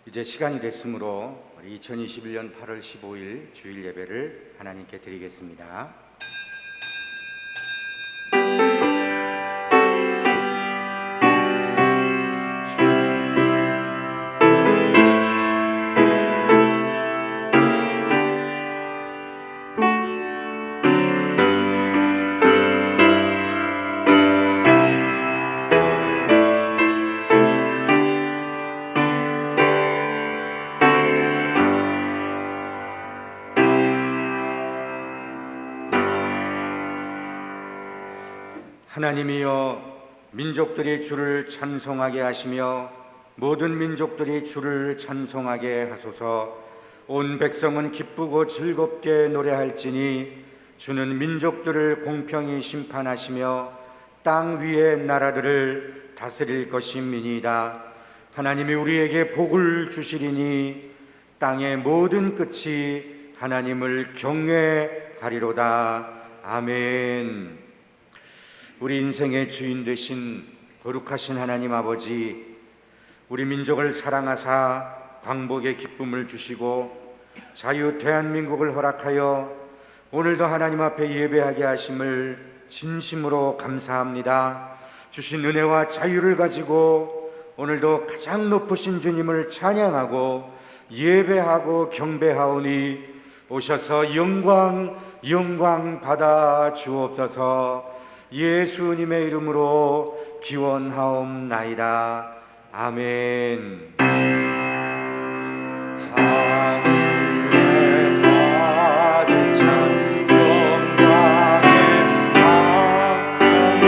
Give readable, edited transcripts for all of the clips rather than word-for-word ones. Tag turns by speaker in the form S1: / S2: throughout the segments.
S1: 이제 시간이 됐으므로 2021년 8월 15일 주일 예배를 하나님께 드리겠습니다. 하나님이여, 민족들이 주를 찬송하게 하시며 모든 민족들이 주를 찬송하게 하소서. 온 백성은 기쁘고 즐겁게 노래할지니 주는 민족들을 공평히 심판하시며 땅 위의 나라들을 다스릴 것임이니이다. 하나님이 우리에게 복을 주시리니 땅의 모든 끝이 하나님을 경외하리로다. 아멘. 우리 인생의 주인 되신 거룩하신 하나님 아버지, 우리 민족을 사랑하사 광복의 기쁨을 주시고 자유 대한민국을 허락하여 오늘도 하나님 앞에 예배하게 하심을 진심으로 감사합니다. 주신 은혜와 자유를 가지고 오늘도 가장 높으신 주님을 찬양하고 예배하고 경배하오니 오셔서 영광 받아 주옵소서. 예수님의 이름으로 기원하옵나이다. 아멘. 하늘에 가득 찬 영광의 하나님,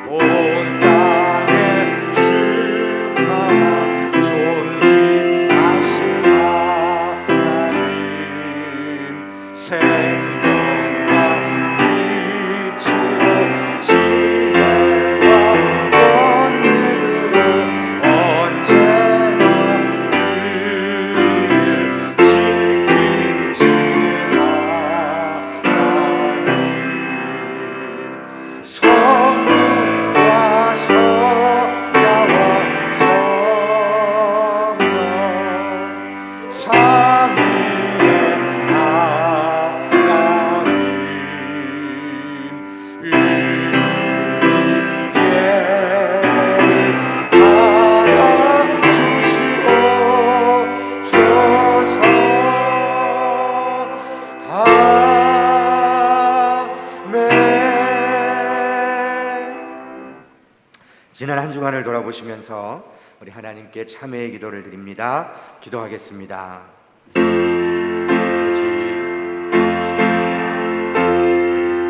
S1: 온 땅에 충만한 존귀하신 하나님, 지난 한 주간을 돌아보시면서 우리 하나님께 참회의 기도를 드립니다. 기도하겠습니다.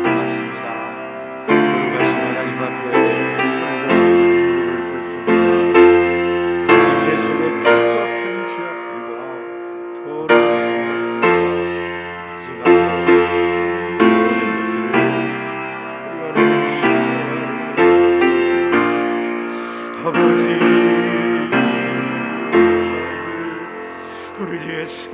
S1: 고맙습니다. 거룩하신 하나님 앞에 무릎을 꿇습니다. 하나님, 내 속에 추악한 죄악들과 더러운 생각들과 가지가 모든 것들을 우리 하나님 아버지, 우리 예수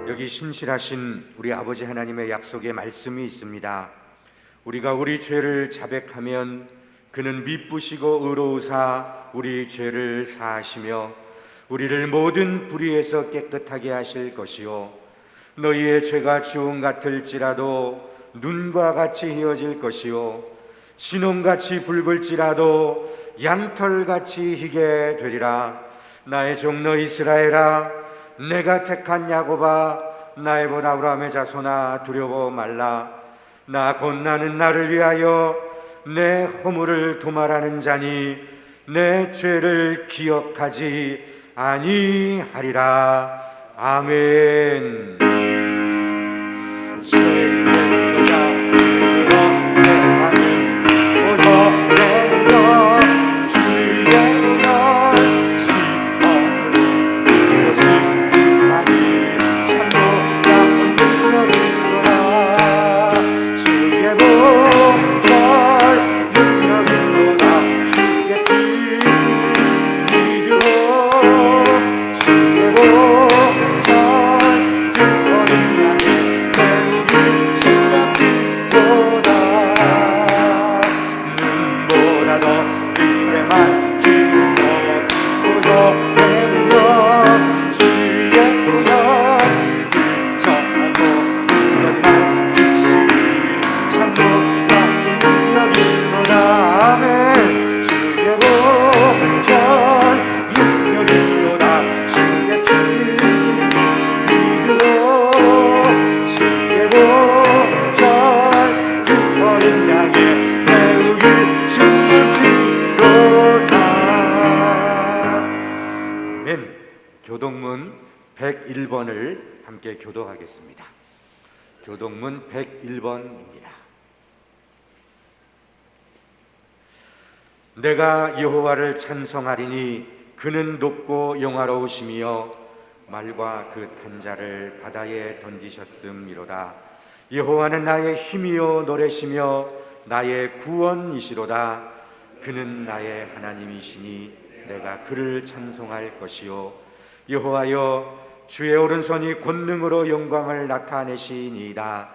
S1: 여기 신실하신 우리 아버지 하나님의 약속의 말씀이 있습니다. 우리가 우리 죄를 자백하면 그는 미쁘시고 의로우사 우리 죄를 사하시며 우리를 모든 불의에서 깨끗하게 하실 것이요, 너희의 죄가 주홍 같을지라도 눈과 같이 희어질 것이요, 진홍같이 붉을지라도 양털같이 희게 되리라. 나의 종너 이스라엘아, 내가 택한 야곱아, 나의 본 아브라함의 자손아, 두려워 말라. 나 곧 나는 나를 위하여 내 허물을 도말하는 자니 내 죄를 기억하지 아니하리라. 아멘. 죄의 소자 그러 내 하늘
S2: 놀라운 능력이 있도다. 아멘. 주의 보혈 능력이 있도다. 주의 피 믿으로 주의 보혈 그 어린 양의 매우기 주의 피로다.
S1: 아멘. 교동문 101번을 함께 교도하겠습니다. 교동문 101번입니다. 내가 여호와를 찬송하리니 그는 높고 영화로우시며 말과 그 탄자를 바다에 던지셨음이로다. 여호와는 나의 힘이요 노래시며 나의 구원이시로다. 그는 나의 하나님이시니 내가 그를 찬송할 것이요 여호와여 주의 오른손이 권능으로 영광을 나타내시니이다.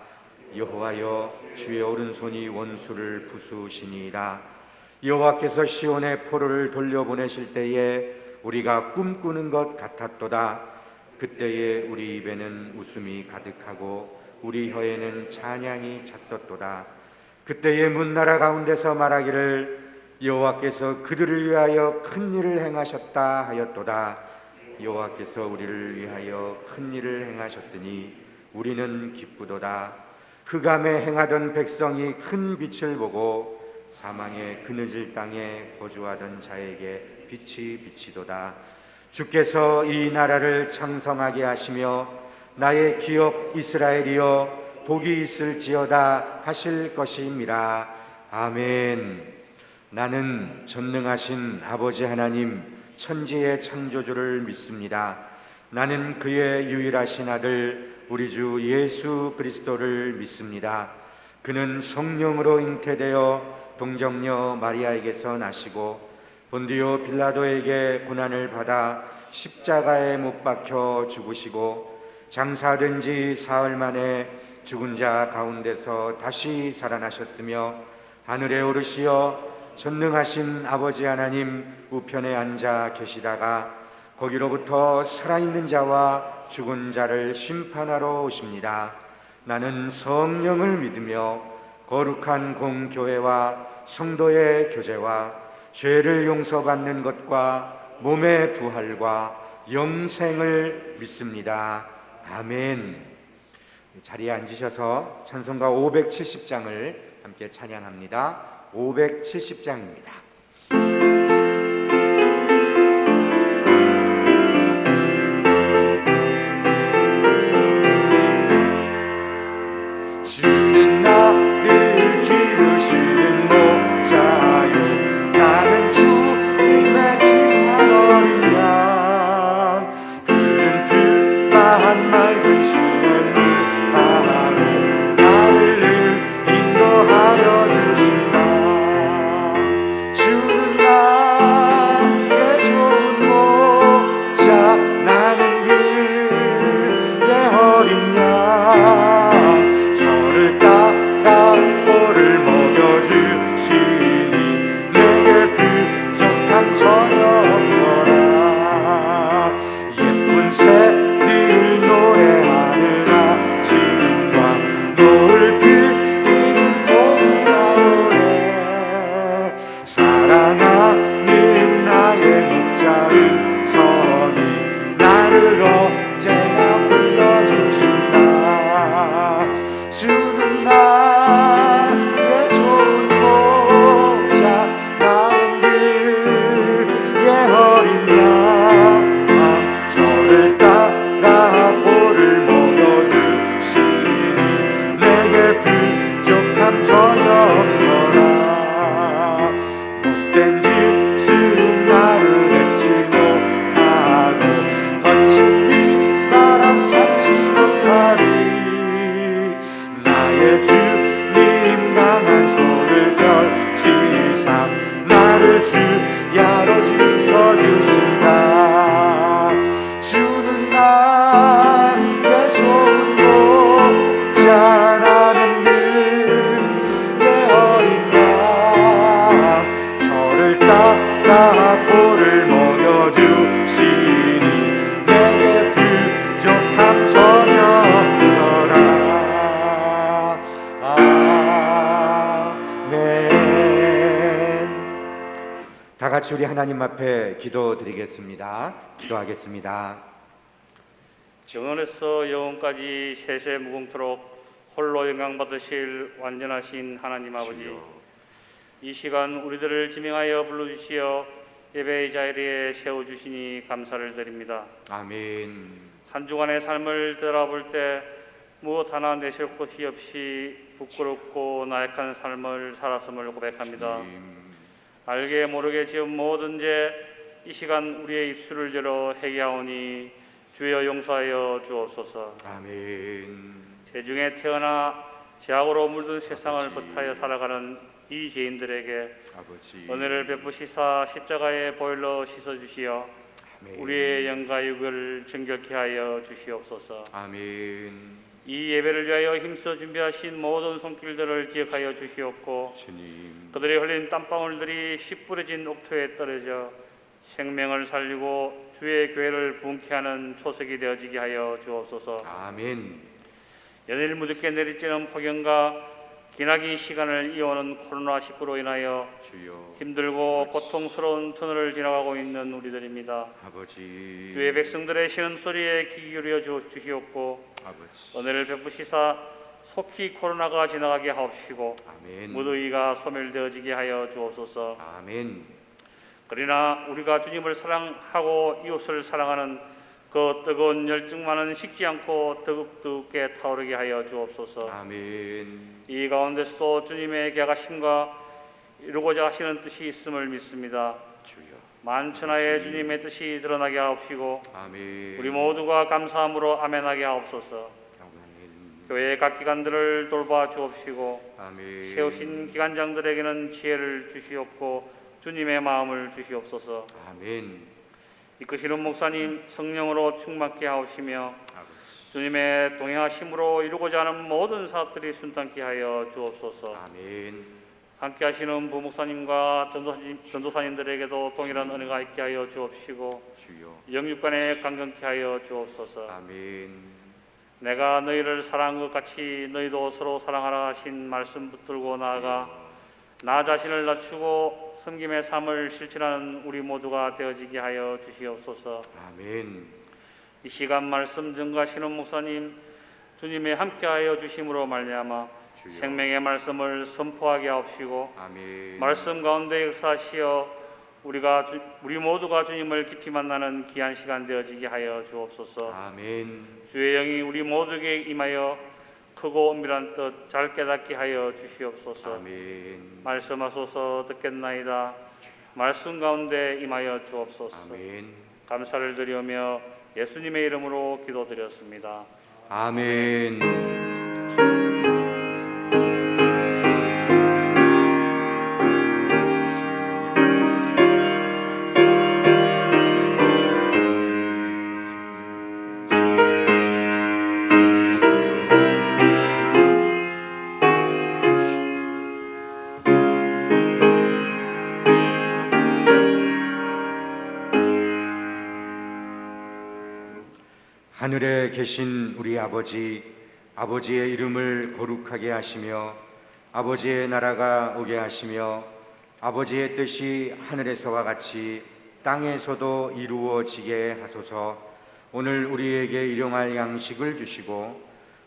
S1: 여호와여 주의 오른손이 원수를 부수시니이다. 여호와께서 시온의 포로를 돌려보내실 때에 우리가 꿈꾸는 것 같았도다. 그때에 우리 입에는 웃음이 가득하고 우리 혀에는 찬양이 찼었도다. 그때에 문나라 가운데서 말하기를 여호와께서 그들을 위하여 큰 일을 행하셨다 하였도다. 여호와께서 우리를 위하여 큰 일을 행하셨으니 우리는 기쁘도다. 흑암에 행하던 백성이 큰 빛을 보고 사망의 그늘질 땅에 거주하던 자에게 빛이 비치도다. 주께서 이 나라를 창성하게 하시며 나의 기업 이스라엘이여 복이 있을지어다 하실 것임이라. 아멘. 나는 전능하신 아버지 하나님 천지의 창조주를 믿습니다. 나는 그의 유일하신 아들 우리 주 예수 그리스도를 믿습니다. 그는 성령으로 잉태되어 동정녀 마리아에게서 나시고 본디오 빌라도에게 고난을 받아 십자가에 못 박혀 죽으시고 장사된 지 사흘 만에 죽은 자 가운데서 다시 살아나셨으며 하늘에 오르시어 전능하신 아버지 하나님 우편에 앉아 계시다가 거기로부터 살아있는 자와 죽은 자를 심판하러 오십니다. 나는 성령을 믿으며 거룩한 공교회와 성도의 교제와 죄를 용서받는 것과 몸의 부활과 영생을 믿습니다. 아멘. 자리에 앉으셔서 찬송가 570장을 함께 찬양합니다. 570장입니다.
S2: 주는 나를 기르시는 목자요 나는 주님의 귀한 어린 양 푸른 풀밭 맑은 시냇물 바다로 나를 늘 인도하여 주신다. 주는 나의 좋은 목자 나는 그의 어린 양 저를 따라 꼴을 먹여주시니 내게 부족함 전혀 없어라. 예쁜 새들 노래하는 아침과 노을 피는 고운하루에 사랑하는 나의 목자 음성이 나를 언제나 불러주신다. 주는 나의 좋은 목자 나는 그의 어린 양 저를 따라 꼴을 먹여주시니 내게 부족함 전혀 없어라. 못된 짐승 나를 해치 못하고 거친 네 바람 삼지 못하리. 나의 주님 강한 손을 펼치사 나를 주야로 지켜주신다. 주는 나의 좋은 목자 나는 그의 어린 양 저를 따라 꼴을 먹여주시니 내게 부족함 전혀 없어라.
S1: 같이 우리 하나님 앞에 기도드리겠습니다. 기도하겠습니다.
S3: 정원에서 영원까지 세세 무궁토록 홀로 영광받으실 완전하신 하나님 아버지,
S1: 주여.
S3: 이 시간 우리들을 지명하여 불러주시어 예배의 자리에 세워주시니 감사를 드립니다.
S1: 아멘.
S3: 한 주간의 삶을 돌아볼 때 무엇 하나 내실 곳이 없이 부끄럽고 나약한 삶을 살았음을 고백합니다.
S1: 주님.
S3: 알게 모르게 지은 모든 죄 이 시간 우리의 입술을 열어 회개하오니 주여 용서하여 주옵소서.
S1: 아멘.
S3: 죄중에 태어나 죄악으로 물든 세상을
S1: 아버지.
S3: 버타여 살아가는 이 죄인들에게
S1: 아버지.
S3: 은혜를 베푸시사 십자가의 보혈로 씻어주시어
S1: 아멘.
S3: 우리의 영과 육을 정결케 하여 주시옵소서.
S1: 아멘.
S3: 이 예배를 위하여 힘써 준비하신 모든 손길들을 기억하여 주시옵고
S1: 주님.
S3: 그들이 흘린 땀방울들이 씨 뿌려진 옥토에 떨어져 생명을 살리고 주의 교회를 부흥케 하는 초석이 되어지게 하여 주옵소서.
S1: 아멘.
S3: 연일 무덥게 내리쬐는 폭염과 기나긴 시간을 이어오는 코로나19로 인하여
S1: 주여.
S3: 힘들고 고통스러운 터널을 지나가고 있는 우리들입니다.
S1: 아버지.
S3: 주의 백성들의 신음소리에 귀 기울여 주시옵고
S1: 아버지.
S3: 은혜를 베푸시사 속히 코로나가 지나가게 하옵시고
S1: 아멘.
S3: 무더위가 소멸되어지게 하여 주옵소서.
S1: 아멘.
S3: 그러나 우리가 주님을 사랑하고 이웃을 사랑하는 그 뜨거운 열정만은 식지 않고 더욱더욱게 타오르게 하여 주옵소서.
S1: 아멘.
S3: 이 가운데서도 주님의 계가심과 이루고자 하시는 뜻이 있음을 믿습니다.
S1: 주여.
S3: 만천하의
S1: 아버지.
S3: 주님의 뜻이 드러나게 하옵시고
S1: 아멘.
S3: 우리 모두가 감사함으로 아멘하게 하옵소서.
S1: 아멘.
S3: 교회의 각 기관들을 돌봐 주옵시고
S1: 아멘.
S3: 세우신 기관장들에게는 지혜를 주시옵고 주님의 마음을 주시옵소서.
S1: 아멘.
S3: 이끄시는 목사님 성령으로 충만케 하옵시며
S1: 아버지.
S3: 주님의 동행하심으로 이루고자 하는 모든 사업들이 순탄케 하여 주옵소서.
S1: 아멘.
S3: 함께 하시는 부목사님과 전도사님들에게도 동일한 은혜가 있게 하여 주옵시고
S1: 주여.
S3: 영육간에 강건케 하여 주옵소서.
S1: 아멘.
S3: 내가 너희를 사랑한 것 같이 너희도 서로 사랑하라 하신 말씀 붙들고 나아가 나 자신을 낮추고 섬김의 삶을 실천하는 우리 모두가 되어지게 하여 주시옵소서.
S1: 아멘.
S3: 이 시간 말씀 전가하시는 목사님 주님의 함께하여 주심으로 말미암아
S1: 주여.
S3: 생명의 말씀을 선포하게 하옵시고
S1: 아멘.
S3: 말씀 가운데 역사하시어 우리 모두가 주님을 깊이 만나는 귀한 시간 되어지게 하여 주옵소서.
S1: 아멘.
S3: 주의 영이 우리 모두에게 임하여 크고 엄밀한 뜻 잘 깨닫게 하여 주시옵소서.
S1: 아멘.
S3: 말씀하소서 듣겠나이다. 말씀 가운데 임하여 주옵소서.
S1: 아멘.
S3: 감사를 드리오며 예수님의 이름으로 기도드렸습니다.
S1: 아멘. 하늘에 계신 우리 아버지, 아버지의 이름을 거룩하게 하시며 아버지의 나라가 오게 하시며 아버지의 뜻이 하늘에서와 같이 땅에서도 이루어지게 하소서. 오늘 우리에게 일용할 양식을 주시고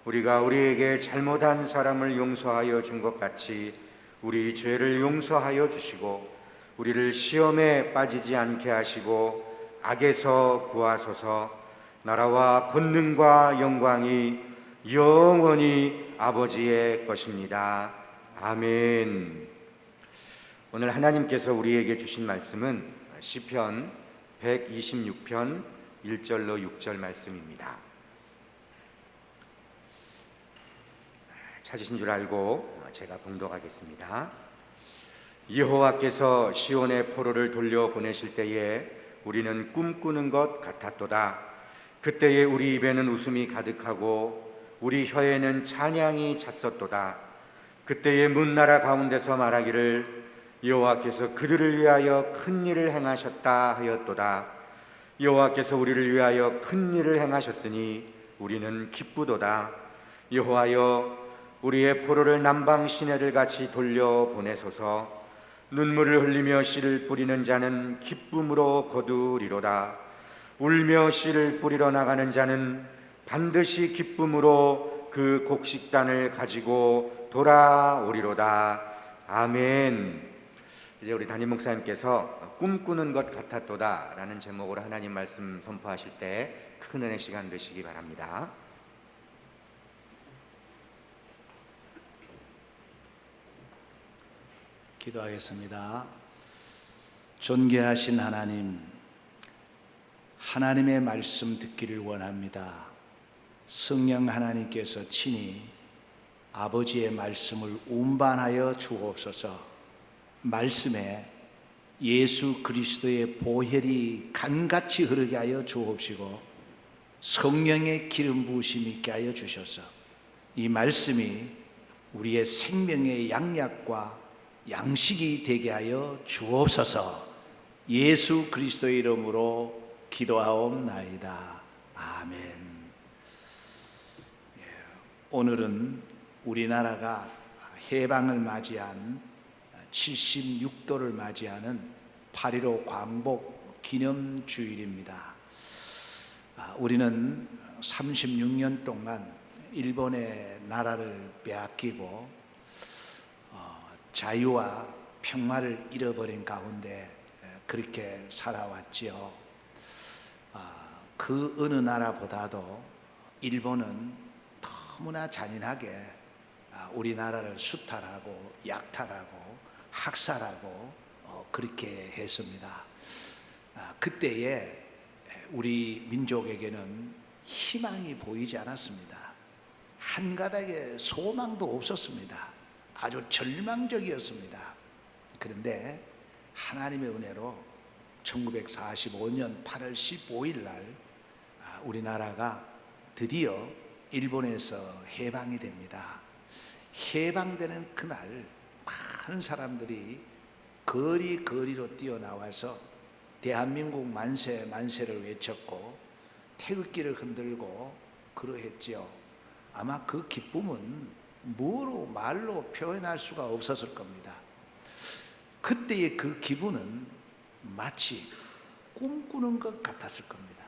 S1: 우리가 우리에게 잘못한 사람을 용서하여 준 것 같이 우리 죄를 용서하여 주시고 우리를 시험에 빠지지 않게 하시고 악에서 구하소서. 나라와 권능과 영광이 영원히 아버지의 것입니다. 아멘. 오늘 하나님께서 우리에게 주신 말씀은 시편 126편 1절로 6절 말씀입니다. 찾으신 줄 알고 제가 봉독하겠습니다. 여호와께서 시온의 포로를 돌려보내실 때에 우리는 꿈꾸는 것 같았도다. 그때에 우리 입에는 웃음이 가득하고 우리 혀에는 찬양이 찼었도다. 그때에 문나라 가운데서 말하기를 여호와께서 그들을 위하여 큰 일을 행하셨다 하였도다. 여호와께서 우리를 위하여 큰 일을 행하셨으니 우리는 기쁘도다. 여호와여 우리의 포로를 남방 시내들 같이 돌려보내소서. 눈물을 흘리며 씨를 뿌리는 자는 기쁨으로 거두리로다. 울며 씨를 뿌리러 나가는 자는 반드시 기쁨으로 그 곡식단을 가지고 돌아오리로다. 아멘. 이제 우리 담임 목사님께서 꿈꾸는 것 같았도다 라는 제목으로 하나님 말씀 선포하실 때 큰 은혜 시간 되시기 바랍니다.
S4: 기도하겠습니다. 존귀하신 하나님, 하나님의 말씀 듣기를 원합니다. 성령 하나님께서 친히 아버지의 말씀을 운반하여 주옵소서. 말씀에 예수 그리스도의 보혈이 강같이 흐르게 하여 주옵시고 성령의 기름 부으심이 있게 하여 주셔서 이 말씀이 우리의 생명의 양약과 양식이 되게 하여 주옵소서. 예수 그리스도의 이름으로 기도하옵나이다. 아멘. 오늘은 우리나라가 해방을 맞이한 76도를 맞이하는 8.15 광복 기념주일입니다. 우리는 36년 동안 일본의 나라를 빼앗기고 자유와 평화를 잃어버린 가운데 그렇게 살아왔지요. 그 어느 나라보다도 일본은 너무나 잔인하게 우리나라를 수탈하고 약탈하고 학살하고 그렇게 했습니다. 그때에 우리 민족에게는 희망이 보이지 않았습니다. 한 가닥의 소망도 없었습니다. 아주 절망적이었습니다. 그런데 하나님의 은혜로 1945년 8월 15일 날 우리나라가 드디어 일본에서 해방이 됩니다. 해방되는 그날 많은 사람들이 거리로 뛰어나와서 대한민국 만세 만세를 외쳤고 태극기를 흔들고 그러했지요. 아마 그 기쁨은 뭐로 말로 표현할 수가 없었을 겁니다. 그때의 그 기분은 마치 꿈꾸는 것 같았을 겁니다.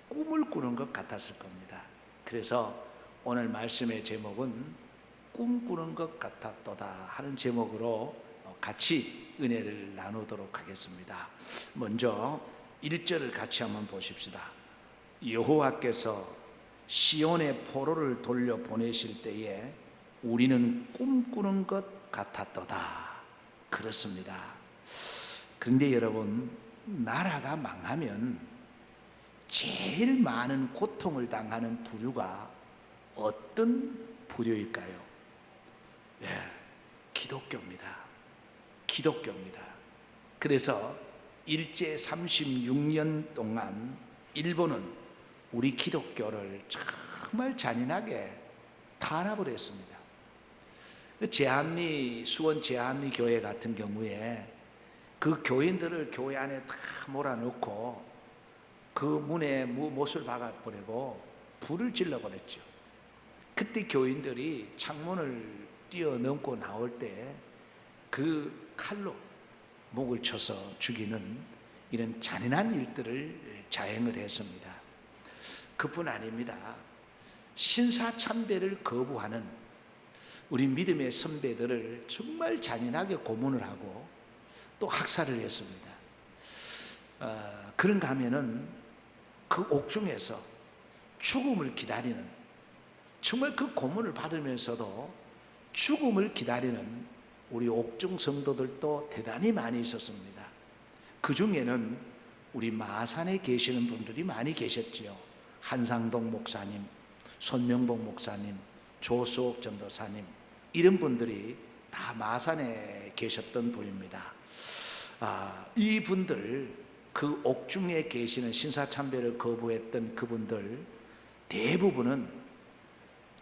S4: 꿈을 꾸는 것 같았을 겁니다. 그래서 오늘 말씀의 제목은 꿈꾸는 것 같았도다 하는 제목으로 같이 은혜를 나누도록 하겠습니다. 먼저 1절을 같이 한번 보십시다. 여호와께서 시온의 포로를 돌려 보내실 때에 우리는 꿈꾸는 것 같았도다. 그렇습니다. 그런데 여러분, 나라가 망하면 제일 많은 고통을 당하는 부류가 어떤 부류일까요? 예, 기독교입니다. 기독교입니다. 그래서 일제 36년 동안 일본은 우리 기독교를 정말 잔인하게 탄압을 했습니다. 수원 제합리 교회 같은 경우에 그 교인들을 교회 안에 다 몰아넣고 그 문에 못을 박아버리고 불을 질러버렸죠. 그때 교인들이 창문을 뛰어넘고 나올 때 그 칼로 목을 쳐서 죽이는 이런 잔인한 일들을 자행을 했습니다. 그뿐 아닙니다. 신사참배를 거부하는 우리 믿음의 선배들을 정말 잔인하게 고문을 하고 또 학살을 했습니다. 그런가 하면은 그 옥중에서 죽음을 기다리는, 정말 그 고문을 받으면서도 죽음을 기다리는 우리 옥중 성도들도 대단히 많이 있었습니다. 그 중에는 우리 마산에 계시는 분들이 많이 계셨지요. 한상동 목사님, 손명복 목사님, 조수옥 전도사님, 이런 분들이 다 마산에 계셨던 분입니다. 이분들, 그 옥중에 계시는 신사참배를 거부했던 그분들 대부분은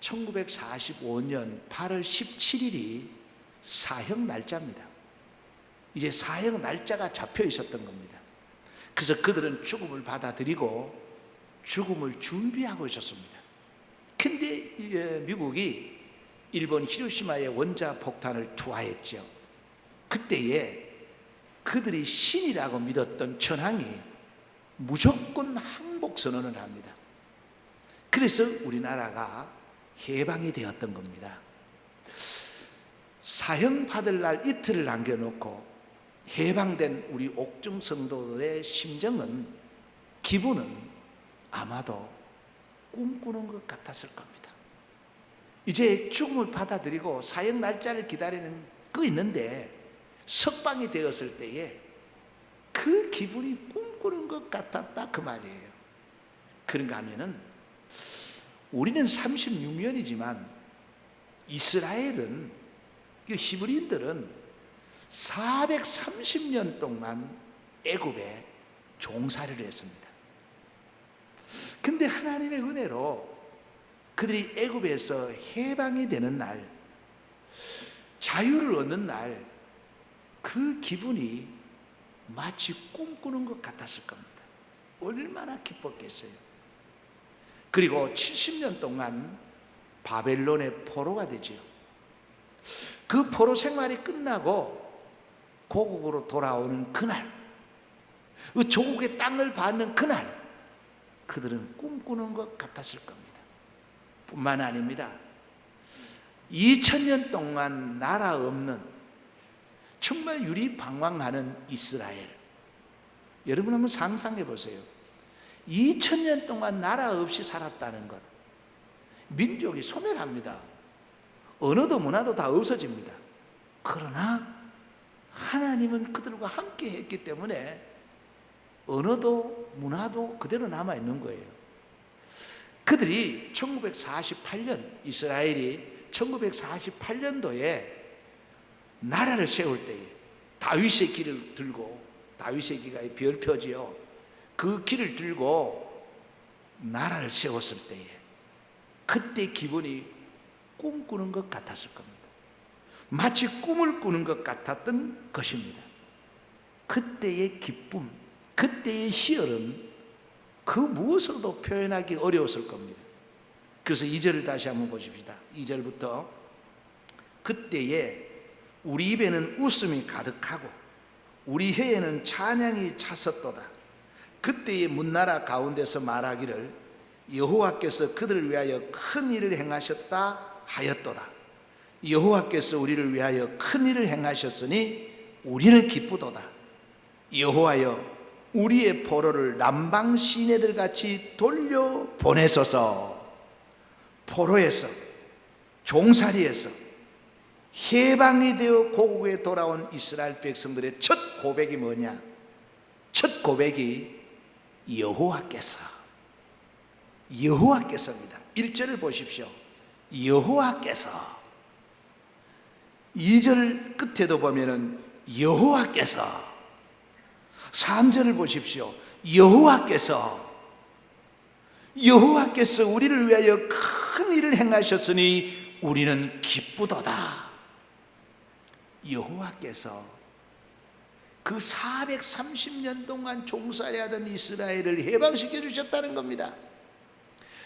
S4: 1945년 8월 17일이 사형 날짜입니다. 이제 사형 날짜가 잡혀 있었던 겁니다. 그래서 그들은 죽음을 받아들이고 죽음을 준비하고 있었습니다. 근데 미국이 일본 히로시마에 원자 폭탄을 투하했죠. 그때에 그들이 신이라고 믿었던 천황이 무조건 항복 선언을 합니다. 그래서 우리나라가 해방이 되었던 겁니다. 사형 받을 날 이틀을 남겨놓고 해방된 우리 옥중 성도들의 심정은, 기분은 아마도 꿈꾸는 것 같았을 겁니다. 이제 죽음을 받아들이고 사형 날짜를 기다리는 거 있는데 석방이 되었을 때에 그 기분이 꿈꾸는 것 같았다, 그 말이에요. 그런가 하면은 우리는 36년이지만 이스라엘은, 히브리인들은 430년 동안 애굽에 종살이를 했습니다. 근데 하나님의 은혜로 그들이 애굽에서 해방이 되는 날, 자유를 얻는 날, 그 기분이 마치 꿈꾸는 것 같았을 겁니다. 얼마나 기뻤겠어요. 그리고 70년 동안 바벨론의 포로가 되지요. 그 포로 생활이 끝나고 고국으로 돌아오는 그날, 그 조국의 땅을 받는 그날, 그들은 꿈꾸는 것 같았을 겁니다. 뿐만 아닙니다. 2000년 동안 나라 없는, 정말 유리방황하는 이스라엘, 여러분 한번 상상해 보세요. 2000년 동안 나라 없이 살았다는 것, 민족이 소멸합니다. 언어도 문화도 다 없어집니다. 그러나 하나님은 그들과 함께 했기 때문에 언어도 문화도 그대로 남아있는 거예요. 그들이 1948년, 이스라엘이 1948년도에 나라를 세울 때에 다윗의 길을 들고, 다윗의 기가 별표지요. 그 길을 들고 나라를 세웠을 때에 그때 기분이 꿈꾸는 것 같았을 겁니다. 마치 꿈을 꾸는 것 같았던 것입니다. 그때의 기쁨, 그때의 희열은 그 무엇으로도 표현하기 어려웠을 겁니다. 그래서 2절을 다시 한번 보십시다. 2절부터 그때에 우리 입에는 웃음이 가득하고 우리 혀에는 찬양이 찼었도다. 그때의 문나라 가운데서 말하기를 여호와께서 그들을 위하여 큰 일을 행하셨다 하였도다. 여호와께서 우리를 위하여 큰 일을 행하셨으니 우리는 기쁘도다. 여호와여 우리의 포로를 남방 시내들 같이 돌려 보내소서. 포로에서, 종살이에서 해방이 되어 고국에 돌아온 이스라엘 백성들의 첫 고백이 뭐냐? 첫 고백이 여호와께서입니다. 1절을 보십시오. 여호와께서. 2절 끝에도 보면은 여호와께서. 3절을 보십시오. 여호와께서 우리를 위하여 큰 일을 행하셨으니 우리는 기쁘도다. 여호와께서 그 430년 동안 종살이하던 이스라엘을 해방시켜 주셨다는 겁니다.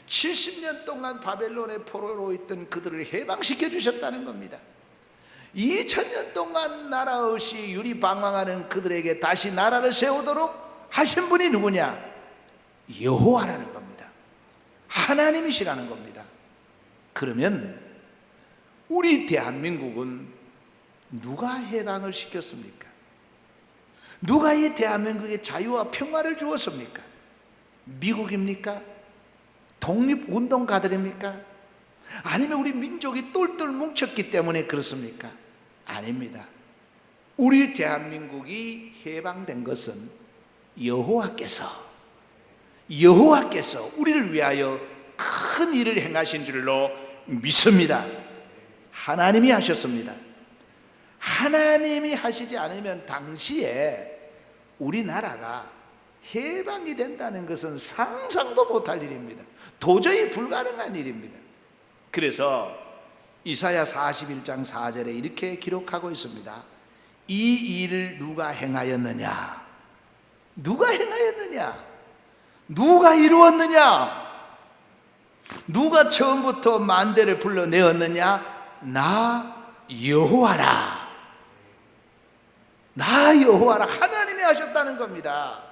S4: 70년 동안 바벨론의 포로로 있던 그들을 해방시켜 주셨다는 겁니다. 2000년 동안 나라 없이 유리방황하는 그들에게 다시 나라를 세우도록 하신 분이 누구냐? 여호와라는 겁니다. 하나님이시라는 겁니다. 그러면 우리 대한민국은 누가 해방을 시켰습니까? 누가 이 대한민국에 자유와 평화를 주었습니까? 미국입니까? 독립운동가들입니까? 아니면 우리 민족이 똘똘 뭉쳤기 때문에 그렇습니까? 아닙니다. 우리 대한민국이 해방된 것은 여호와께서 우리를 위하여 큰 일을 행하신 줄로 믿습니다. 하나님이 하셨습니다. 하나님이 하시지 않으면 당시에 우리나라가 해방이 된다는 것은 상상도 못할 일입니다. 도저히 불가능한 일입니다. 그래서 이사야 41장 4절에 이렇게 기록하고 있습니다. 이 일을 누가 행하였느냐? 누가 행하였느냐? 누가 이루었느냐? 누가 처음부터 만대를 불러내었느냐? 나 여호와라. 나 나 여호와라 하나님이 하셨다는 겁니다.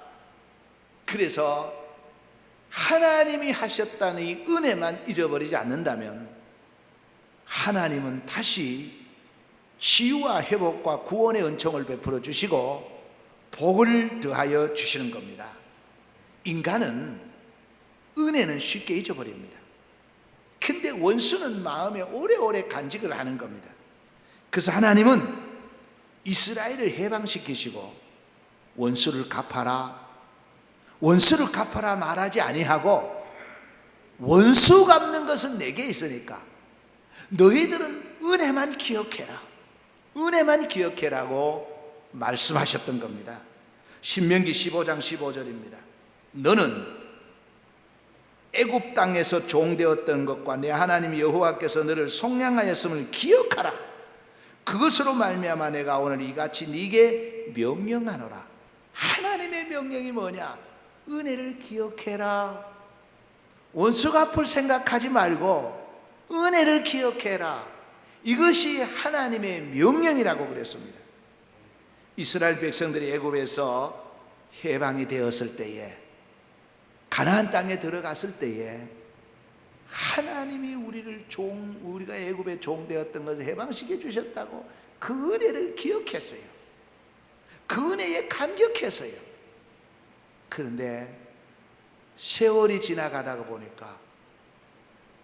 S4: 그래서 하나님이 하셨다는 이 은혜만 잊어버리지 않는다면 하나님은 다시 치유와 회복과 구원의 은총을 베풀어 주시고 복을 더하여 주시는 겁니다. 인간은 은혜는 쉽게 잊어버립니다. 근데 원수는 마음에 오래오래 간직을 하는 겁니다. 그래서 하나님은 이스라엘을 해방시키시고 원수를 갚아라 말하지 아니하고 원수 갚는 것은 내게 있으니까 너희들은 은혜만 기억해라고 말씀하셨던 겁니다. 신명기 15장 15절입니다. 너는 애굽 땅에서 종되었던 것과 내 하나님 여호와께서 너를 속량하였음을 기억하라. 그것으로 말미암아 내가 오늘 이같이 네게 명령하노라. 하나님의 명령이 뭐냐? 은혜를 기억해라. 원수 갚을 생각하지 말고 은혜를 기억해라. 이것이 하나님의 명령이라고 그랬습니다. 이스라엘 백성들이 애굽에서 해방이 되었을 때에, 가나안 땅에 들어갔을 때에 하나님이 우리가 애굽의 종되었던 것을 해방시켜 주셨다고 그 은혜를 기억했어요. 그 은혜에 감격했어요. 그런데 세월이 지나가다가 보니까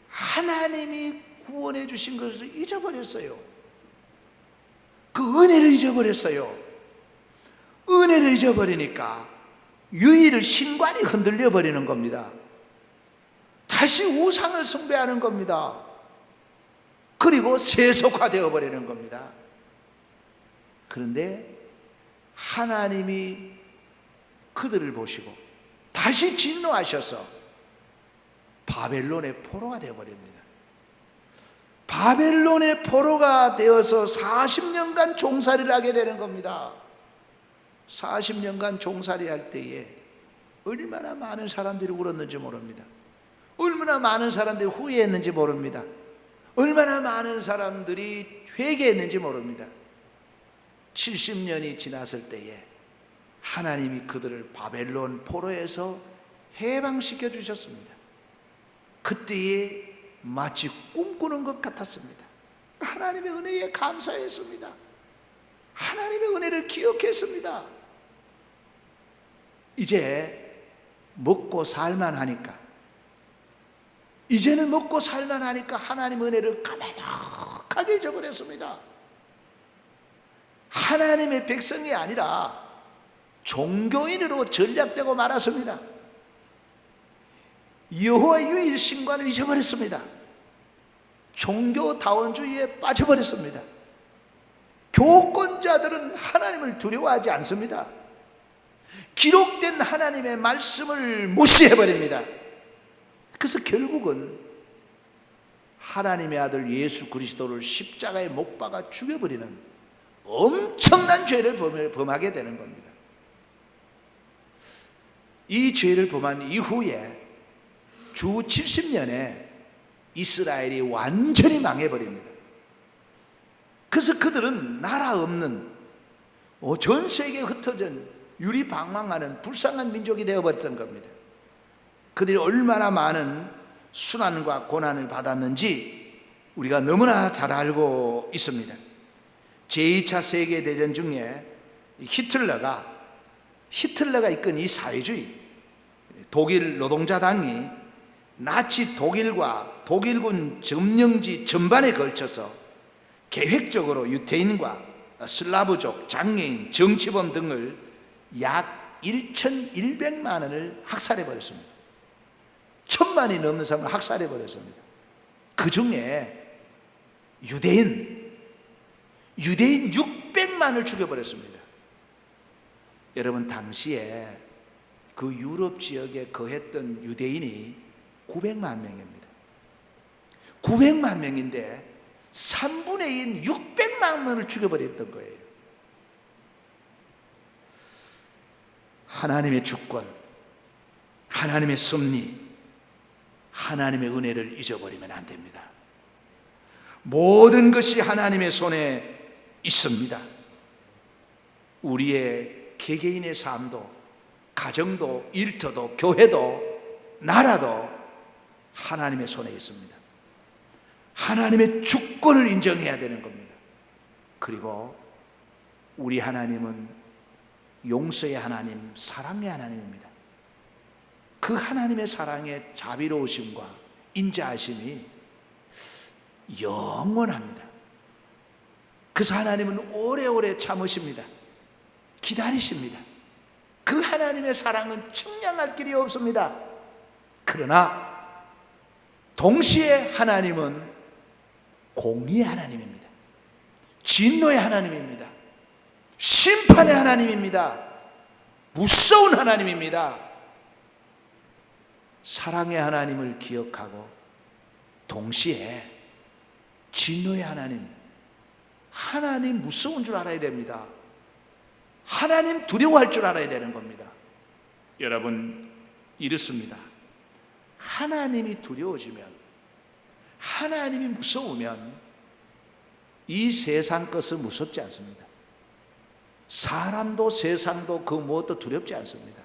S4: 하나님이 구원해 주신 것을 잊어버렸어요. 그 은혜를 잊어버렸어요. 은혜를 잊어버리니까 유일의 신관이 흔들려 버리는 겁니다. 다시 우상을 숭배하는 겁니다. 그리고 세속화되어 버리는 겁니다. 그런데 하나님이 그들을 보시고 다시 진노하셔서 바벨론의 포로가 되어 버립니다. 바벨론의 포로가 되어서 40년간 종살이를 하게 되는 겁니다. 40년간 종살이 할 때에 얼마나 많은 사람들이 울었는지 모릅니다. 얼마나 많은 사람들이 후회했는지 모릅니다. 얼마나 많은 사람들이 회개했는지 모릅니다. 70년이 지났을 때에 하나님이 그들을 바벨론 포로에서 해방시켜 주셨습니다. 그때에 마치 꿈꾸는 것 같았습니다. 하나님의 은혜에 감사했습니다. 하나님의 은혜를 기억했습니다. 이제 먹고 살만 하니까, 이제는 먹고 살만 하니까 하나님의 은혜를 까마득하게 잊어버렸습니다. 하나님의 백성이 아니라 종교인으로 전락되고 말았습니다. 여호와 유일 신관을 잊어버렸습니다. 종교다원주의에 빠져버렸습니다. 교권자들은 하나님을 두려워하지 않습니다. 기록된 하나님의 말씀을 무시해버립니다. 그래서 결국은 하나님의 아들 예수 그리스도를 십자가에 못 박아 죽여버리는 엄청난 죄를 범하게 되는 겁니다. 이 죄를 범한 이후에 주 70년에 이스라엘이 완전히 망해버립니다. 그래서 그들은 나라 없는 전 세계에 흩어진 유리방황하는 불쌍한 민족이 되어버렸던 겁니다. 그들이 얼마나 많은 순환과 고난을 받았는지 우리가 너무나 잘 알고 있습니다. 제2차 세계대전 중에 히틀러가 이끈 이 사회주의 독일 노동자당이 나치 독일과 독일군 점령지 전반에 걸쳐서 계획적으로 유태인과 슬라브족, 장애인, 정치범 등을 약 1,100만 원을 학살해버렸습니다. 1,000만이 넘는 사람을 학살해버렸습니다. 그 중에 유대인 600만을 죽여버렸습니다. 여러분, 당시에 그 유럽 지역에 거했던 유대인이 900만 명입니다. 900만 명인데 3분의 1, 600만 명을 죽여버렸던 거예요. 하나님의 주권, 하나님의 섭리, 하나님의 은혜를 잊어버리면 안 됩니다. 모든 것이 하나님의 손에 있습니다. 우리의 개개인의 삶도, 가정도, 일터도, 교회도, 나라도 하나님의 손에 있습니다. 하나님의 주권을 인정해야 되는 겁니다. 그리고 우리 하나님은 용서의 하나님, 사랑의 하나님입니다. 그 하나님의 사랑의 자비로우심과 인자하심이 영원합니다. 그래서 하나님은 오래오래 참으십니다. 기다리십니다. 그 하나님의 사랑은 측량할 길이 없습니다. 그러나 동시에 하나님은 공의의 하나님입니다. 진노의 하나님입니다. 심판의 하나님입니다. 무서운 하나님입니다. 사랑의 하나님을 기억하고 동시에 진노의 하나님 무서운 줄 알아야 됩니다. 하나님 두려워할 줄 알아야 되는 겁니다. 여러분, 이렇습니다. 하나님이 두려워지면, 하나님이 무서우면 이 세상 것은 무섭지 않습니다. 사람도 세상도 그 무엇도 두렵지 않습니다.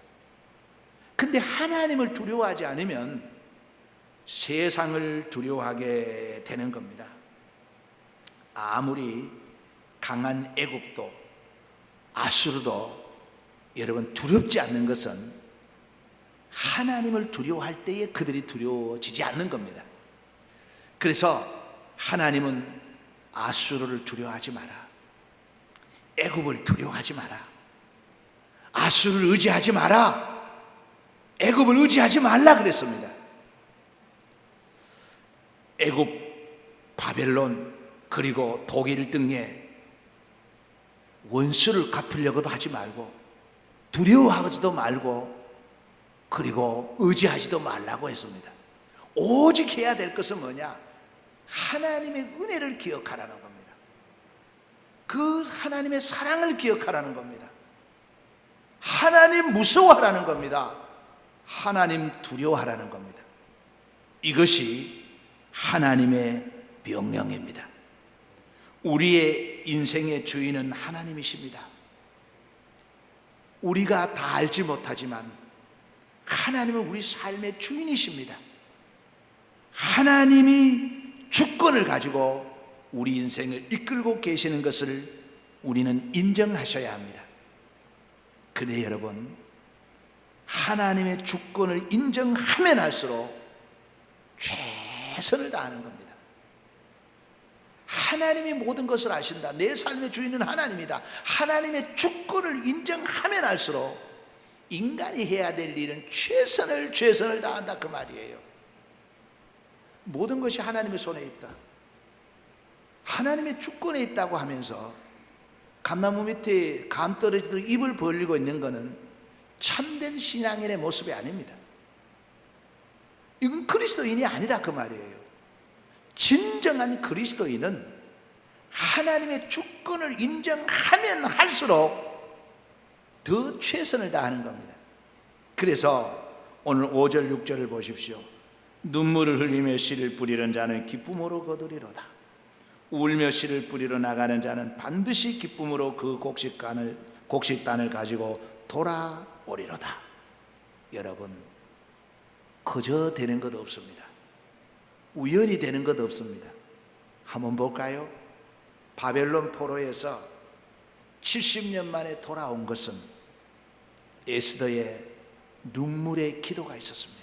S4: 근데 하나님을 두려워하지 않으면 세상을 두려워하게 되는 겁니다. 아무리 강한 애국도 아수르도 여러분 두렵지 않는 것은 하나님을 두려워할 때에 그들이 두려워지지 않는 겁니다. 그래서 하나님은 아수르를 두려워하지 마라, 애굽을 두려워하지 마라, 아수르를 의지하지 마라, 애굽을 의지하지 말라 그랬습니다. 애굽, 바벨론, 그리고 독일 등의 원수를 갚으려고도 하지 말고, 두려워하지도 말고, 그리고 의지하지도 말라고 했습니다. 오직 해야 될 것은 뭐냐? 하나님의 은혜를 기억하라는 겁니다. 그 하나님의 사랑을 기억하라는 겁니다. 하나님 무서워하라는 겁니다. 하나님 두려워하라는 겁니다. 이것이 하나님의 명령입니다. 우리의 인생의 주인은 하나님이십니다. 우리가 다 알지 못하지만 하나님은 우리 삶의 주인이십니다. 하나님이 주권을 가지고 우리 인생을 이끌고 계시는 것을 우리는 인정하셔야 합니다. 그런데 여러분, 하나님의 주권을 인정하면 할수록 최선을 다하는 겁니다. 하나님이 모든 것을 아신다. 내 삶의 주인은 하나님이다. 하나님의 주권을 인정하면 할수록 인간이 해야 될 일은 최선을 다한다 그 말이에요. 모든 것이 하나님의 손에 있다, 하나님의 주권에 있다고 하면서 감나무 밑에 감 떨어지도록 입을 벌리고 있는 것은 참된 신앙인의 모습이 아닙니다. 이건 그리스도인이 아니다 그 말이에요. 진정한 그리스도인은 하나님의 주권을 인정하면 할수록 더 최선을 다하는 겁니다. 그래서 오늘 5절 6절을 보십시오. 눈물을 흘리며 씨를 뿌리는 자는 기쁨으로 거두리로다. 울며 씨를 뿌리러 나가는 자는 반드시 기쁨으로 그 곡식단을 가지고 돌아오리로다. 여러분, 거저 되는 것 없습니다. 우연히 되는 것 없습니다. 한번 볼까요? 바벨론 포로에서 70년 만에 돌아온 것은 에스더의 눈물의 기도가 있었습니다.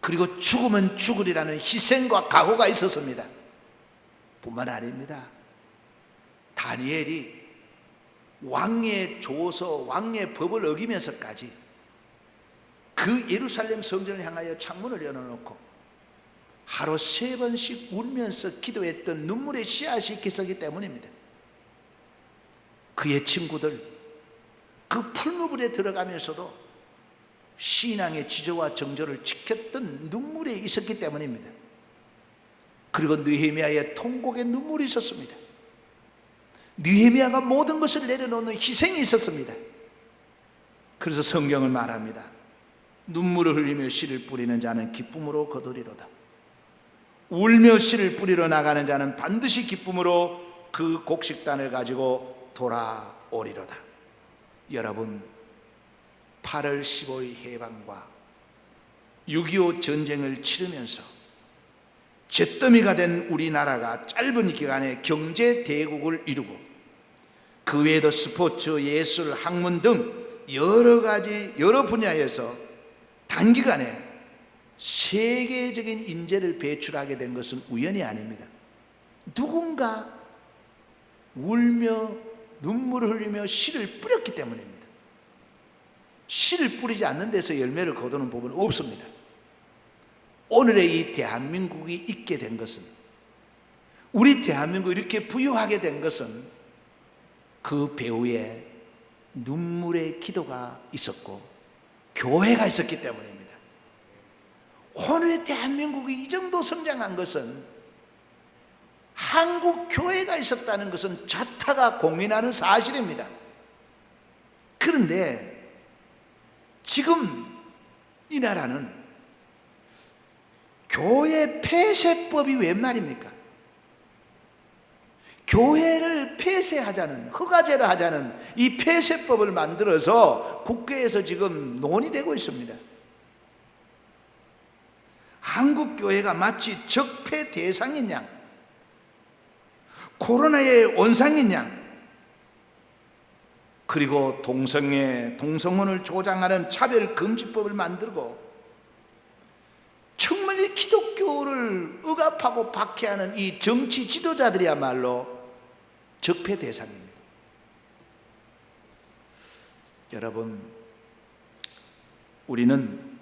S4: 그리고 죽으면 죽으리라는 희생과 각오가 있었습니다. 뿐만 아닙니다. 다니엘이 왕의 조서, 왕의 법을 어기면서까지 그 예루살렘 성전을 향하여 창문을 열어놓고 하루 3번씩 울면서 기도했던 눈물의 씨앗이 있었기 때문입니다. 그의 친구들, 그 풀무불에 들어가면서도 신앙의 지조와 정조를 지켰던 눈물이 있었기 때문입니다. 그리고 느헤미야의 통곡의 눈물이 있었습니다. 느헤미야가 모든 것을 내려놓는 희생이 있었습니다. 그래서 성경은 말합니다. 눈물을 흘리며 씨를 뿌리는 자는 기쁨으로 거두리로다. 울며 씨를 뿌리러 나가는 자는 반드시 기쁨으로 그 곡식단을 가지고 돌아오리로다. 여러분, 8월 15일 해방과 6.25 전쟁을 치르면서 잿더미가 된 우리나라가 짧은 기간에 경제 대국을 이루고 그 외에도 스포츠, 예술, 학문 등 여러 분야에서 단기간에 세계적인 인재를 배출하게 된 것은 우연이 아닙니다. 누군가 울며 눈물을 흘리며 씨를 뿌렸기 때문입니다. 씨를 뿌리지 않는 데서 열매를 거두는 부분은 없습니다. 오늘의 이 대한민국이 있게 된 것은, 우리 대한민국이 이렇게 부유하게 된 것은 그 배후에 눈물의 기도가 있었고 교회가 있었기 때문입니다. 오늘의 대한민국이 이 정도 성장한 것은 한국 교회가 있었다는 것은 자타가 공인하는 사실입니다. 그런데 지금 이 나라는 교회 폐쇄법이 웬 말입니까? 교회를 폐쇄하자는, 허가제를 하자는 이 폐쇄법을 만들어서 국회에서 지금 논의되고 있습니다. 한국 교회가 마치 적폐 대상인 양, 코로나의 원상인 양, 그리고 동성혼을 조장하는 차별금지법을 만들고 정말 이 기독교를 억압하고 박해하는 이 정치 지도자들이야말로 적폐 대상입니다. 여러분, 우리는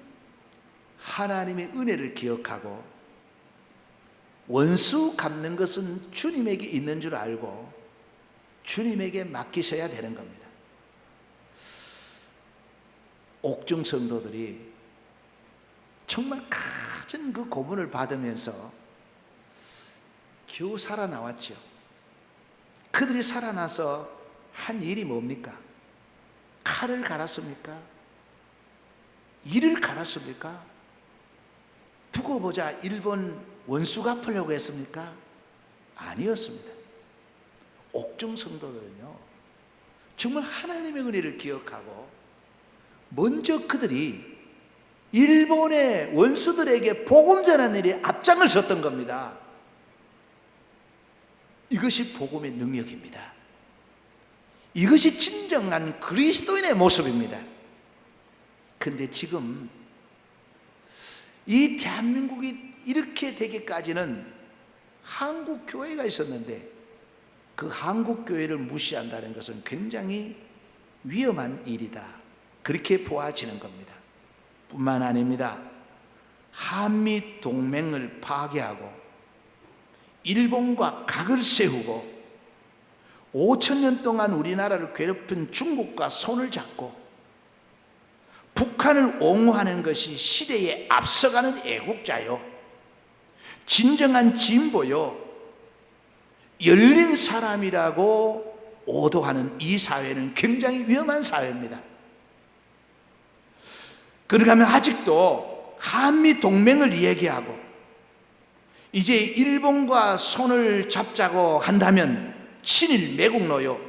S4: 하나님의 은혜를 기억하고 원수 갚는 것은 주님에게 있는 줄 알고 주님에게 맡기셔야 되는 겁니다. 옥중 성도들이 정말 갖은 그 고문을 받으면서 겨우 살아나왔죠. 그들이 살아나서 한 일이 뭡니까? 칼을 갈았습니까? 이를 갈았습니까? 두고 보자 일본 원수 갚으려고 했습니까? 아니었습니다. 옥중 성도들은요, 정말 하나님의 은혜를 기억하고 먼저 그들이 일본의 원수들에게 복음 전하는 일에 앞장을 섰던 겁니다. 이것이 복음의 능력입니다. 이것이 진정한 그리스도인의 모습입니다. 그런데 지금 이 대한민국이 이렇게 되기까지는 한국 교회가 있었는데 그 한국 교회를 무시한다는 것은 굉장히 위험한 일이다, 그렇게 보아지는 겁니다. 뿐만 아닙니다. 한미 동맹을 파괴하고 일본과 각을 세우고 5,000년 동안 우리나라를 괴롭힌 중국과 손을 잡고 북한을 옹호하는 것이 시대에 앞서가는 애국자요, 진정한 진보요, 열린 사람이라고 오도하는 이 사회는 굉장히 위험한 사회입니다. 그러니까 아직도 한미 동맹을 이야기하고 이제 일본과 손을 잡자고 한다면 친일 매국노요,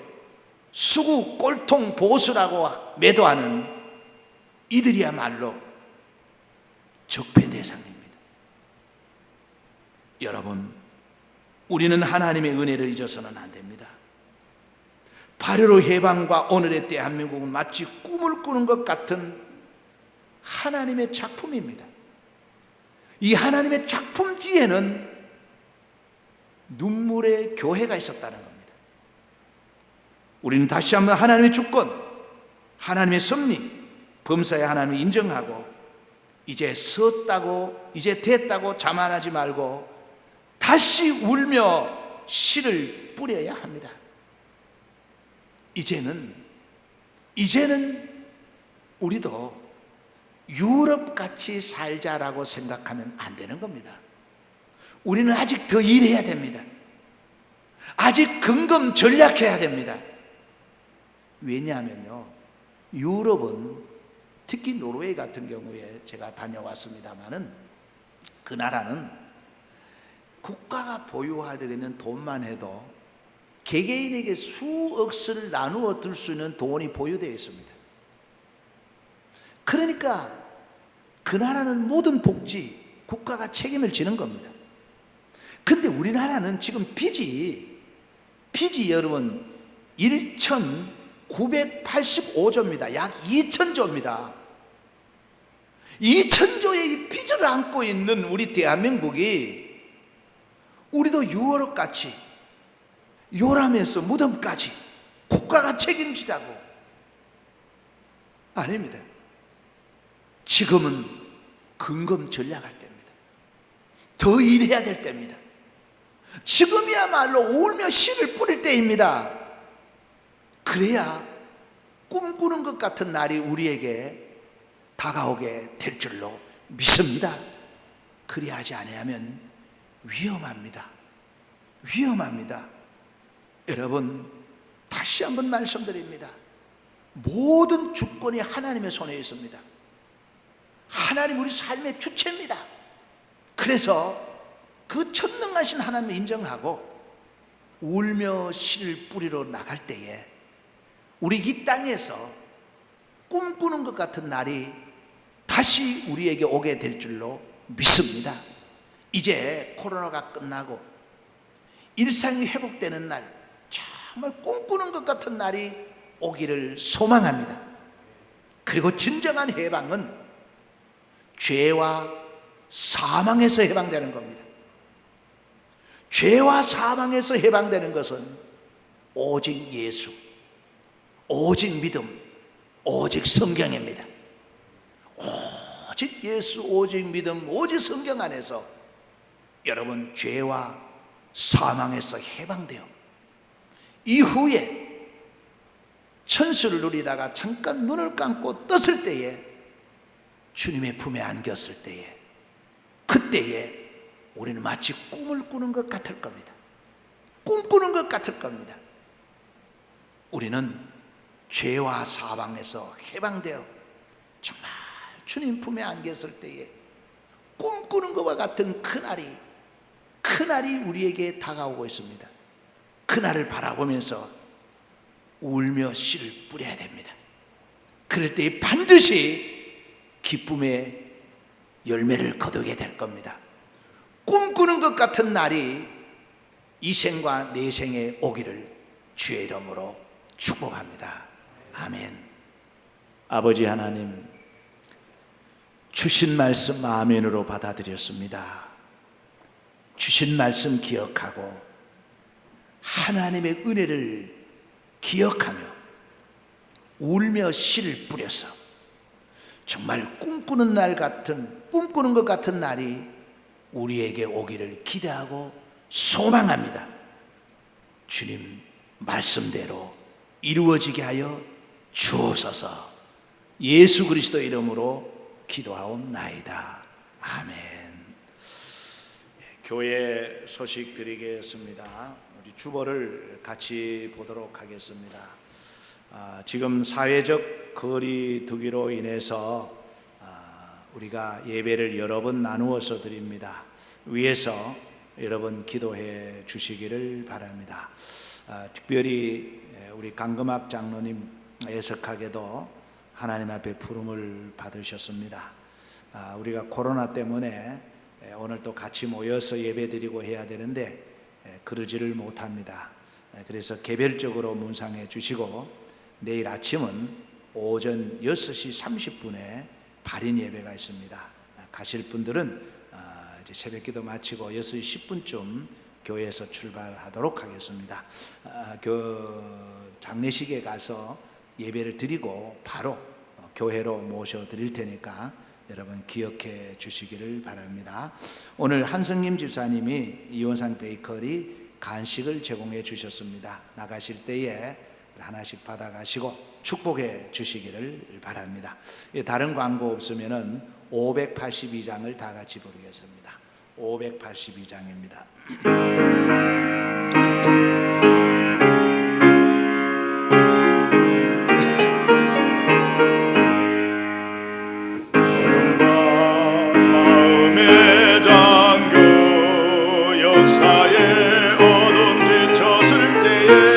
S4: 수구 꼴통 보수라고 매도하는 이들이야말로 적폐 대상입니다. 여러분, 우리는 하나님의 은혜를 잊어서는 안 됩니다. 8.15 해방과 오늘의 대한민국은 마치 꿈을 꾸는 것 같은 하나님의 작품입니다. 이 하나님의 작품 뒤에는 눈물의 교회가 있었다는 겁니다. 우리는 다시 한번 하나님의 주권, 하나님의 섭리, 범사의 하나님을 인정하고 이제 섰다고, 이제 됐다고 자만하지 말고 다시 울며 씨를 뿌려야 합니다. 이제는 우리도 유럽같이 살자라고 생각하면 안 되는 겁니다. 우리는 아직 더 일해야 됩니다. 아직 근검 전략해야 됩니다. 왜냐하면요, 유럽은 특히 노르웨이 같은 경우에 제가 다녀왔습니다마는 그 나라는 국가가 보유하게 되는 돈만 해도 개개인에게 수억을 나누어 둘 수 있는 돈이 보유되어 있습니다. 그러니까 그 나라는 모든 복지 국가가 책임을 지는 겁니다. 근데 우리나라는 지금 빚이 여러분 1,985조입니다. 약 2,000조입니다. 2,000조의 이 빚을 안고 있는 우리 대한민국이 우리도 유월옥 같이 요람에서 무덤까지 국가가 책임지자고. 아닙니다. 지금은 근검 전략할 때입니다. 더 일해야 될 때입니다. 지금이야말로 울며 씨를 뿌릴 때입니다. 그래야 꿈꾸는 것 같은 날이 우리에게 다가오게 될 줄로 믿습니다. 그리하지 아니하면 위험합니다. 위험합니다. 여러분, 다시 한번 말씀드립니다. 모든 주권이 하나님의 손에 있습니다. 하나님 우리 삶의 주체입니다. 그래서 그 전능하신 하나님을 인정하고 울며 씨를 뿌리러 나갈 때에 우리 이 땅에서 꿈꾸는 것 같은 날이 다시 우리에게 오게 될 줄로 믿습니다. 이제 코로나가 끝나고 일상이 회복되는 날, 정말 꿈꾸는 것 같은 날이 오기를 소망합니다. 그리고 진정한 해방은 죄와 사망에서 해방되는 겁니다. 죄와 사망에서 해방되는 것은 오직 예수, 오직 믿음, 오직 성경입니다. 오직 예수, 오직 믿음, 오직 성경 안에서 여러분 죄와 사망에서 해방되어 이후에 천수를 누리다가 잠깐 눈을 감고 떴을 때에 주님의 품에 안겼을 때에 그때에 우리는 마치 꿈을 꾸는 것 같을 겁니다. 꿈꾸는 것 같을 겁니다. 우리는 죄와 사망에서 해방되어 정말 주님 품에 안겼을 때에 꿈꾸는 것과 같은 그날이 우리에게 다가오고 있습니다. 그날을 바라보면서 울며 씨를 뿌려야 됩니다. 그럴 때 반드시 기쁨의 열매를 거두게 될 겁니다. 꿈꾸는 것 같은 날이 이 생과 내 생에 오기를 주의 이름으로 축복합니다. 아멘. 아버지 하나님, 주신 말씀 아멘으로 받아들였습니다. 주신 말씀 기억하고 하나님의 은혜를 기억하며 울며 씨를 뿌려서 정말 꿈꾸는 것 같은 날이 우리에게 오기를 기대하고 소망합니다. 주님 말씀대로 이루어지게 하여 주옵소서. 예수 그리스도 이름으로 기도하옵나이다. 아멘. 교회 소식 드리겠습니다. 우리 주보를 같이 보도록 하겠습니다. 지금 사회적 거리 두기로 인해서 우리가 예배를 여러 번 나누어서 드립니다. 위에서 여러분 기도해 주시기를 바랍니다. 특별히 우리 강금학 장로님 애석하게도 하나님 앞에 부름을 받으셨습니다. 우리가 코로나 때문에 오늘 또 같이 모여서 예배드리고 해야 되는데 그러지를 못합니다. 그래서 개별적으로 문상해 주시고 내일 아침은 오전 6시 30분에 발인 예배가 있습니다. 가실 분들은 이제 새벽기도 마치고 6시 10분쯤 교회에서 출발하도록 하겠습니다. 장례식에 가서 예배를 드리고 바로 교회로 모셔드릴 테니까 여러분 기억해 주시기를 바랍니다. 오늘 한성림 집사님이 이원상 베이커리 간식을 제공해 주셨습니다. 나가실 때에 하나씩 받아가시고 축복해 주시기를 바랍니다. 다른 광고 없으면은 582장을 다 같이 부르겠습니다. 582장입니다.
S2: 마음에 잠겨 역사에 어둠 지쳤을 때에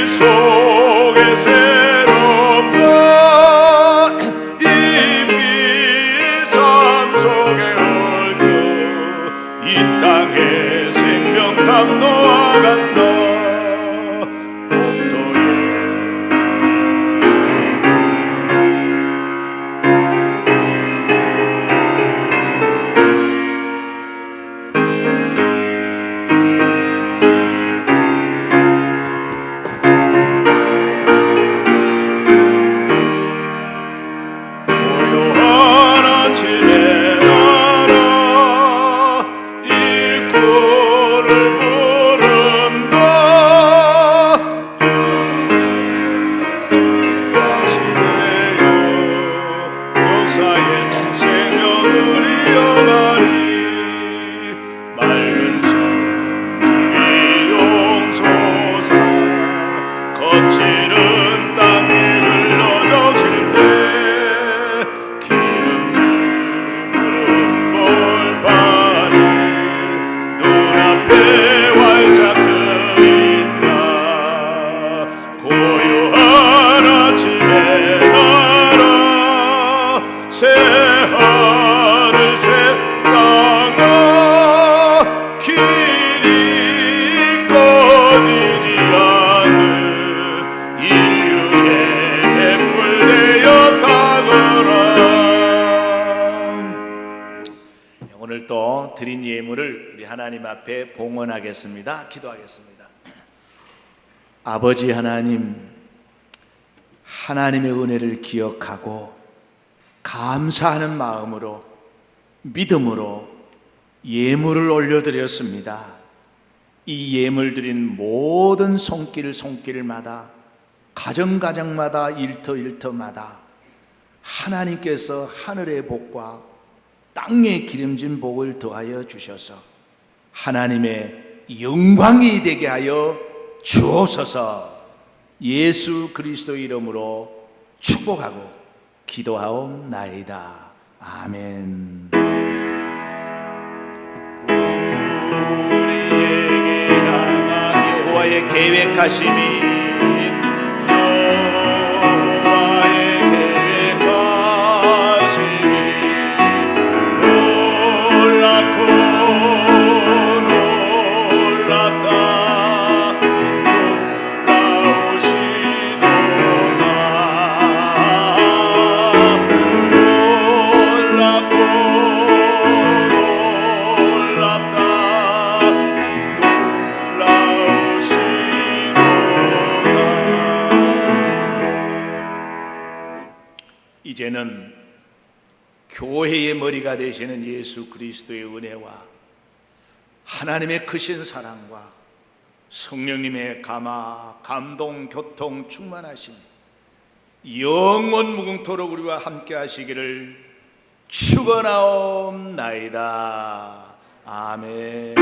S2: 속에 새롭다 이 비참 속에 얽혀 이 땅에 생명담 놓아간다 옥토에 고요한 아침에 나라 일꾼을 부른다 하시네요 역사의 생명을 이어가리 맑은 새 주의 용솟아 거칠은 땅에 흘러적실 때 기름진 푸른 볼판이 눈앞에 활짝 트인다 고요한 아침에 나라 새 하늘 새 땅아 길이 꺼지지 않는 인류의 햇불 되어 타거라. 오늘 또 드린 예물을 우리 하나님 앞에 봉헌하겠습니다. 기도하겠습니다. 아버지 하나님, 하나님의 은혜를 기억하고 감사하는 마음으로 믿음으로 예물을 올려드렸습니다. 이 예물 드린 모든 손길마다 가정마다 일터마다 하나님께서 하늘의 복과 땅에 기름진 복을 더하여 주셔서 하나님의 영광이 되게 하여 주옵소서. 예수 그리스도 이름으로 축복하고 기도하옵나이다. 아멘. 우리에게 향한 여호와의 계획하심이 이제는 교회의 머리가 되시는 예수 그리스도의 은혜와 하나님의 크신 사랑과 성령님의 감동, 교통, 충만하심이 영원 무궁토록 우리와 함께 하시기를 축원하옵나이다. 아멘.